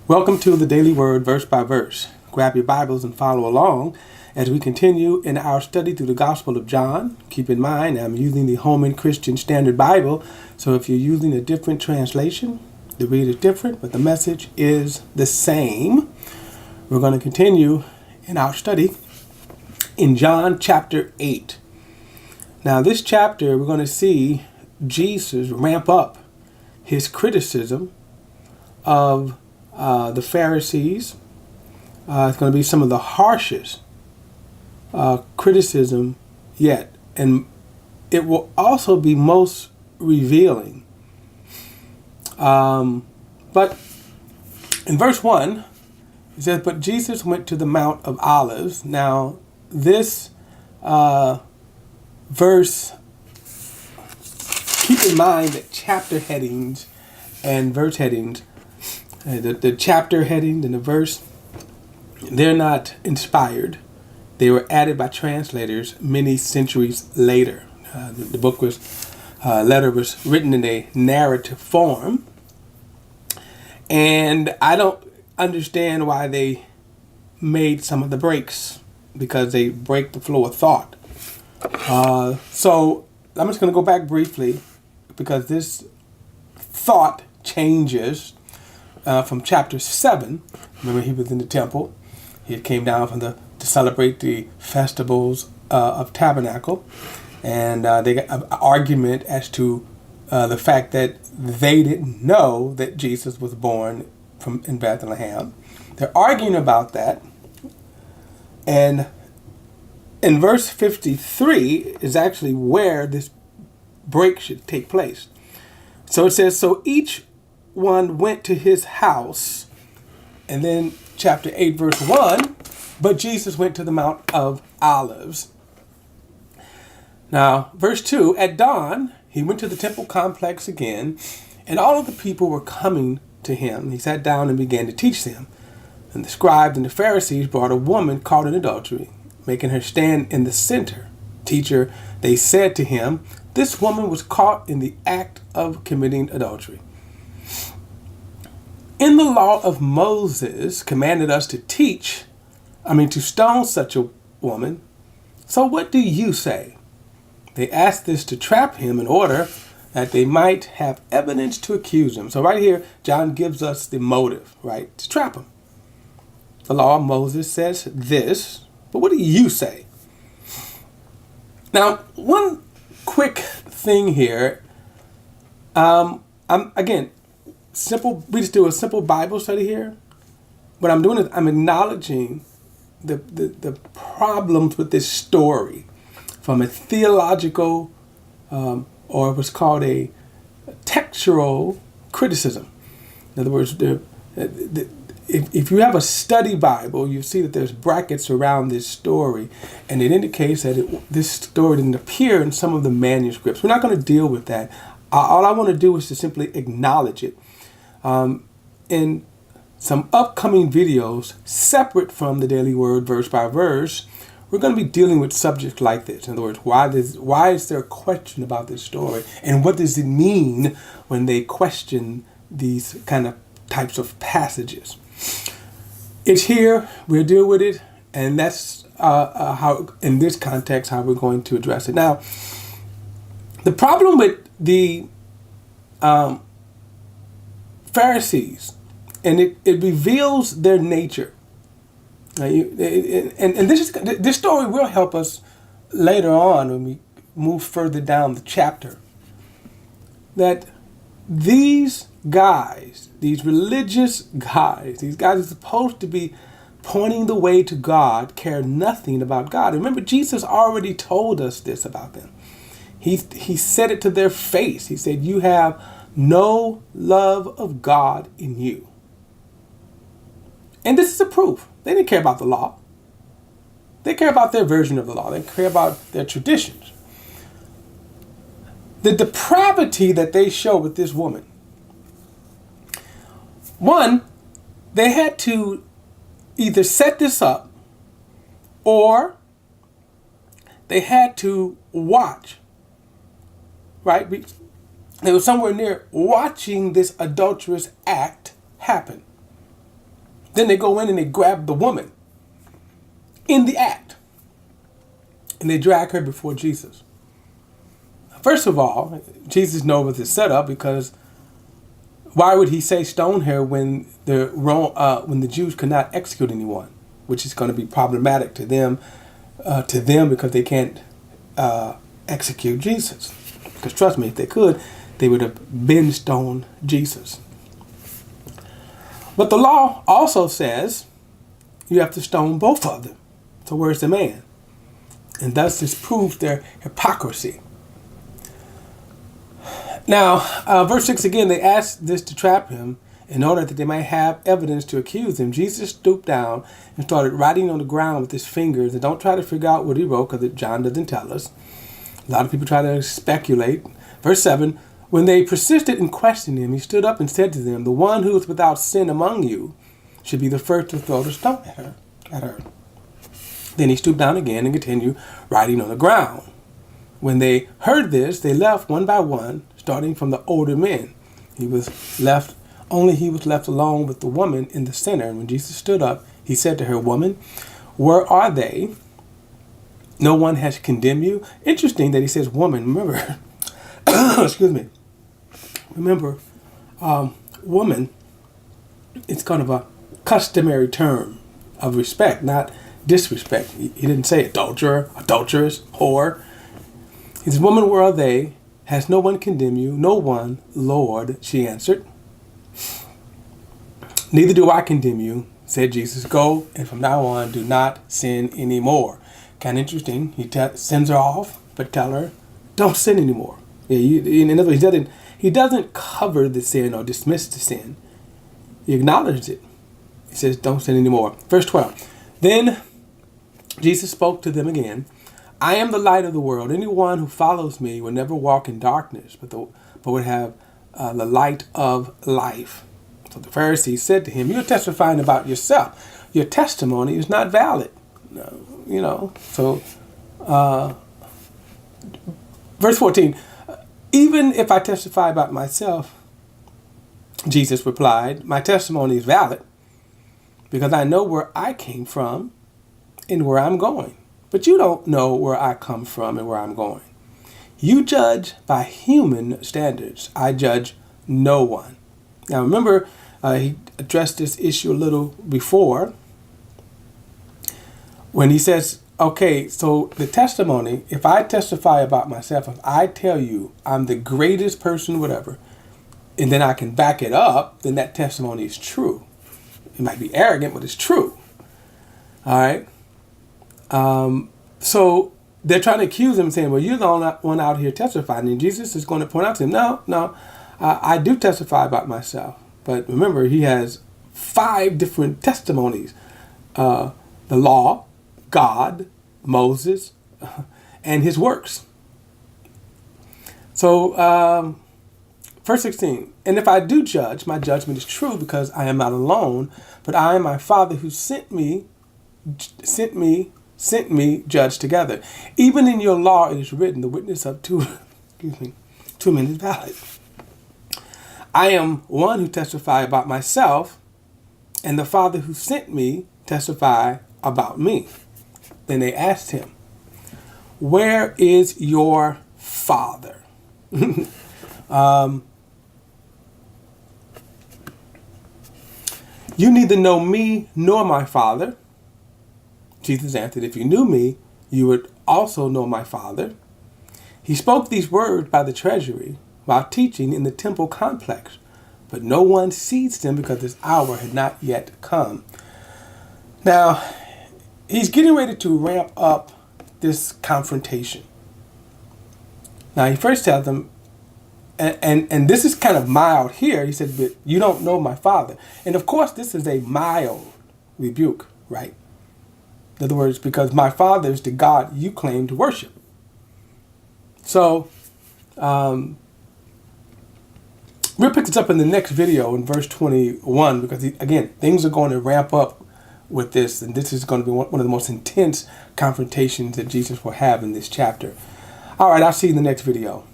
Welcome to the Daily Word, verse by verse. Grab your Bibles and follow along as we continue in our study through the Gospel of John. Keep in mind, I'm using the Holman Christian Standard Bible, so if you're using a different translation, the read is different, but the message is the same. We're going to continue in our study in John chapter 8. Now, this chapter, we're going to see Jesus ramp up his criticism of the Pharisees. It's going to be some of the harshest criticism yet. And it will also be most revealing. But in verse 1, it says, "But Jesus went to the Mount of Olives." Now, this verse, keep in mind that chapter headings and verse headings, the chapter headings and the verse, they're not inspired. They were added by translators many centuries later. The book letter was written in a narrative form. And I don't understand why they made some of the breaks, because they break the flow of thought. So I'm just going to go back briefly, because this thought changes from chapter 7. Remember, he was in the temple. He came down to celebrate the festivals of Tabernacle. And they got an argument as to the fact that they didn't know that Jesus was born in Bethlehem. They're arguing about that. And in verse 53 is actually where this break should take place. So it says, "So each one went to his house." And then chapter 8, verse 1, "But Jesus went to the Mount of Olives." Now, verse 2, "At dawn, he went to the temple complex again, and all of the people were coming to him. He sat down and began to teach them. And the scribes and the Pharisees brought a woman caught in adultery, making her stand in the center. 'Teacher,' they said to him, 'this woman was caught in the act of committing adultery. In the law of Moses commanded us to stone such a woman. So what do you say?' They asked this to trap him in order that they might have evidence to accuse him." So right here, John gives us the motive, right? To trap him. The law of Moses says this, but what do you say? Now, one quick thing here. We just do a simple Bible study here. What I'm doing is I'm acknowledging the problems with this story from a theological or what's called a textual criticism. In other words, if you have a study Bible, you see that there's brackets around this story, and it indicates that this story didn't appear in some of the manuscripts. We're not going to deal with that. All I want to do is to simply acknowledge it. In some upcoming videos, separate from the Daily Word, verse by verse, we're going to be dealing with subjects like this. In other words, why is there a question about this story? And what does it mean when they question these kind of types of passages? It's here, we'll deal with it, and that's how, in this context, how we're going to address it. Now, the problem with the Pharisees, and it reveals their nature. And this story will help us later on when we move further down the chapter. That these guys, these religious guys, these guys are supposed to be pointing the way to God, care nothing about God. Remember, Jesus already told us this about them. He said it to their face. He said, "You have no love of God in you." And this is the proof. They didn't care about the law. They care about their version of the law. They care about their traditions. The depravity that they show with this woman. One, they had to either set this up or they had to watch, right? They were somewhere near watching this adulterous act happen. Then they go in and they grab the woman in the act. And they drag her before Jesus. First of all, Jesus knows this setup because why would he say stone her when the Jews could not execute anyone, which is going to be problematic to them because they can't execute Jesus. Because trust me, if they could, they would have been stoned Jesus. But the law also says you have to stone both of them. So where's the man? And thus this proves their hypocrisy. Now, verse 6 again, they asked this to trap him in order that they might have evidence to accuse him. Jesus stooped down and started writing on the ground with his fingers. And don't try to figure out what he wrote because John doesn't tell us. A lot of people try to speculate. Verse 7, when they persisted in questioning him, he stood up and said to them, the one who is without sin among you should be the first to throw the stone at her. Then he stooped down again and continued writing on the ground. When they heard this, they left one by one, starting from the older men. He was left alone with the woman in the center. And when Jesus stood up, he said to her, woman, where are they? No one has condemned you. Interesting that he says woman. Remember, excuse me. Remember, woman, it's kind of a customary term of respect, not disrespect. He didn't say adulterer, adulteress, whore. He says, woman, where are they? Has no one condemned you? No one, Lord, she answered. Neither do I condemn you, said Jesus. Go, and from now on, do not sin anymore. Kind of interesting. He sends her off, but tell her, don't sin anymore. Yeah, in other words, he doesn't cover the sin or dismiss the sin. He acknowledges it. He says, don't sin anymore. Verse 12. Then Jesus spoke to them again. I am the light of the world. Anyone who follows me will never walk in darkness, but would have the light of life. So the Pharisees said to him, you're testifying about yourself. Your testimony is not valid. So verse 14, even if I testify about myself, Jesus replied, my testimony is valid because I know where I came from and where I'm going. But you don't know where I come from and where I'm going. You judge by human standards. I judge no one. Now remember, he addressed this issue a little before when he says, okay, so the testimony, if I testify about myself, if I tell you I'm the greatest person, whatever, and then I can back it up, then that testimony is true. It might be arrogant, but it's true. All right. So they're trying to accuse him, saying, well, you're the only one out here testifying. And Jesus is going to point out to him, no, I do testify about myself. But remember, he has 5 different testimonies. The law, God, Moses, and his works. So, verse 16, and if I do judge, my judgment is true because I am not alone, but I and my Father who sent me, judge together. Even in your law it is written, the witness of two men is valid. I am one who testify about myself, and the Father who sent me testify about me. Then they asked him, where is your Father? You neither know me nor my Father. Jesus answered, if you knew me, you would also know my Father. He spoke these words by the treasury while teaching in the temple complex, but no one seized him because his hour had not yet come. Now, he's getting ready to ramp up this confrontation. Now, he first tells them, and this is kind of mild here. He said, but you don't know my Father. And of course, this is a mild rebuke, right? In other words, because my Father is the God you claim to worship. So, we'll pick this up in the next video in verse 21, because again, things are going to ramp up with this, and this is going to be one of the most intense confrontations that Jesus will have in this chapter. All right, I'll see you in the next video.